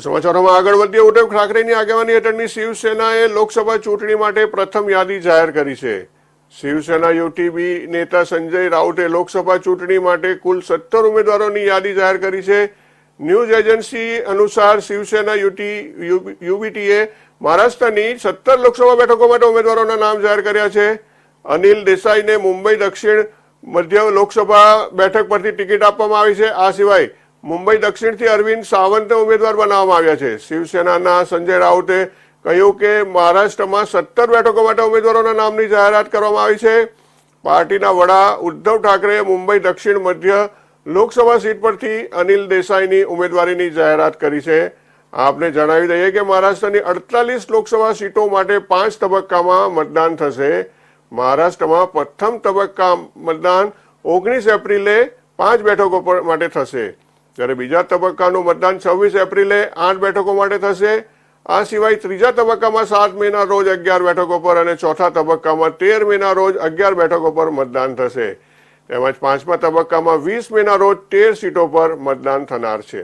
સમાચારોમાં આગળ વધીએ. ઉદ્ધવ ઠાકરેની આગેવાની હેઠળની શિવસેનાએ લોકસભા ચૂંટણી માટે પ્રથમ યાદી જાહેર કરી છે. શિવસેના યુટીબી નેતા સંજય રાઉતે લોકસભા ચૂંટણી માટે કુલ 17 ઉમેદવારોની યાદી જાહેર કરી છે. ન્યૂઝ એજન્સી અનુસાર શિવસેના યુબીટીએ મહારાષ્ટ્રની 17 લોકસભા બેઠકો માટે ઉમેદવારોના નામ જાહેર કર્યા છે. અનિલ દેસાઈને મુંબઈ દક્ષિણ મધ્ય લોકસભા બેઠક પરથી ટિકિટ આપવામાં આવી છે. આ સિવાય મુંબઈ દક્ષિણથી અરવિંદ સાવંતને ઉમેદવાર બનાવવામાં આવ્યા છે. શિવસેનાના સંજય રાઉતે કહ્યું કે મહારાષ્ટ્રમાં 17 બેઠકો માટે ઉમેદવારોના નામની જાહેરાત કરવામાં આવી છે. પાર્ટીના વડા ઉદ્ધવ ઠાકરેએ મુંબઈ દક્ષિણ મધ્ય લોકસભા સીટ પરથી અનિલ દેસાઈની ઉમેદવારીની જાહેરાત કરી છે. આપને જણાવી દઈએ કે મહારાષ્ટ્રની 48 લોકસભા સીટો માટે 5 તબક્કામાં મતદાન થશે. મહારાષ્ટ્રમાં પ્રથમ તબક્કા મતદાન 19 એપ્રિલે 5 બેઠકો માટે થશે, જ્યારે બીજા તબક્કાનું મતદાન 26 એપ્રિલે 8 બેઠકો માટે થશે. આ સિવાય ત્રીજા તબક્કામાં 7 મેના રોજ 11 બેઠકો પર અને ચોથા તબક્કામાં 13 મેના રોજ 11 બેઠકો પર મતદાન થશે. તેમજ પાંચમા તબક્કામાં 20 મેના રોજ 13 સીટો પર મતદાન થનાર છે.